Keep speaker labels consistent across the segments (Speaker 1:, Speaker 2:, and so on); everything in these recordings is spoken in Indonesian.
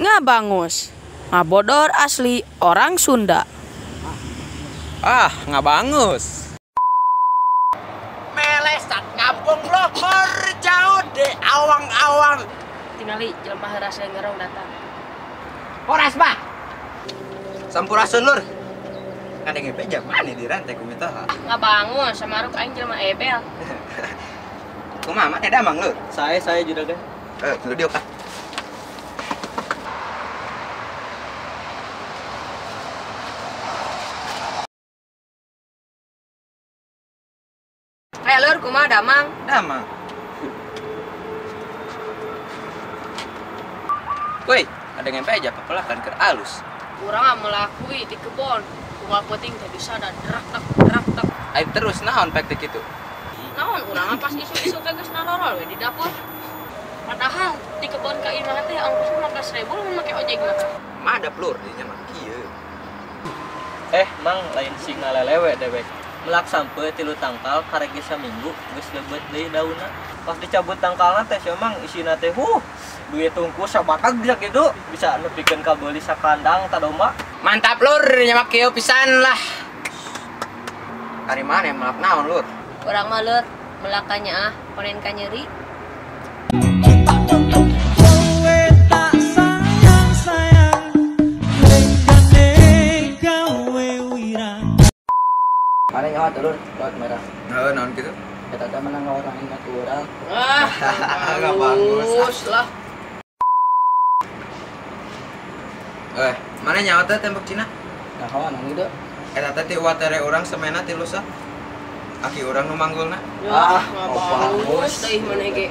Speaker 1: Ngabangus, ngabodor asli orang Sunda.
Speaker 2: Ngabangus.
Speaker 3: Melesat ngabung lohor jauh de awang-awang.
Speaker 1: Tingali jelema heura ngerong datang.
Speaker 3: Horas bah.
Speaker 2: Sampurasun lur. Kadang epe jaman di rantai kumitaha.
Speaker 1: Ngabangus, samaruk aing jelema ebel.
Speaker 2: Kumaha mah ada mang lur?
Speaker 4: Saya juragan.
Speaker 2: Lu diok ah.
Speaker 1: Lur, kumaha damang?
Speaker 2: Damang. Woi, ada ngempe aja papelakan keur alus.
Speaker 1: Urang melakui di kebon. Kumaha penting teh bisa da drak tak.
Speaker 2: Ai terus naon pek teh kitu?
Speaker 1: Naon urang pas isu-isu teh geus narorol we di dapur. Padahal di kebon ka ieu teh ongkosna 15.000 mun make ojek mah.
Speaker 2: Mah ada plur di nya mah kieu.
Speaker 4: Mang lain sing ngalelewe dewek. Melak sampe 3 tangkal karek saminggu geus leubet deui daunna. Pas dicabut tangkalna teh emang isina teh duit tungku sabatak bisa gitu bisa nepikeun ka beuli sakandang ta domba.
Speaker 2: Mantap lur, nya mah kieu pisan lah. Kari mana melak naon lur?
Speaker 1: Urang mah lur, melakanya panen ka nyeri.
Speaker 4: Mana nyawa telur laut merah.
Speaker 2: Naon kitu?
Speaker 4: Eta teh menang orang ingat urang.
Speaker 2: Enggak bagus
Speaker 1: lah.
Speaker 2: Mana nyawa teh tembok Cina?
Speaker 4: Naon anu itu?
Speaker 2: Eta teh ti watere urang semena ti lusa. Aki urang nu manggulna.
Speaker 1: Bagus teh mana ge.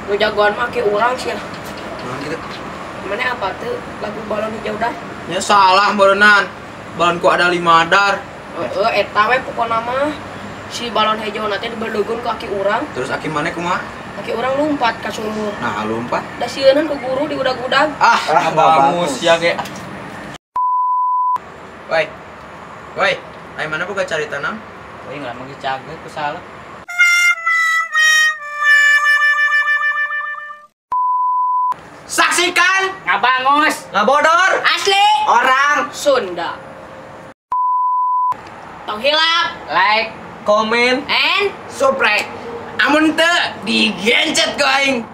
Speaker 1: Nu jagoan mah ke urang sih.
Speaker 2: Naon kitu?
Speaker 1: Mana apa tuh lagu balon hijau dah?
Speaker 2: Ya salah berenang. Balonku ada 5 dar.
Speaker 1: Eta we pokona mah si balon hijau nanti diberdugun ke kaki urang.
Speaker 2: Terus aki mana kumaha?
Speaker 1: Kaki urang lompat ka sumur.
Speaker 2: Nah, lompat.
Speaker 1: Da sieun ke guru di udag-udag.
Speaker 2: Bagus ya ge. Woi, ai mana boga cari tanam?
Speaker 4: Euy ngalamun cageut ku salah.
Speaker 2: Saksikan
Speaker 1: Ngabangus
Speaker 2: ngabodor
Speaker 1: asli
Speaker 2: orang
Speaker 1: Sunda. Tong hilap,
Speaker 4: Like, comment,
Speaker 1: and
Speaker 2: subscribe. Amun teu digencet ku aing.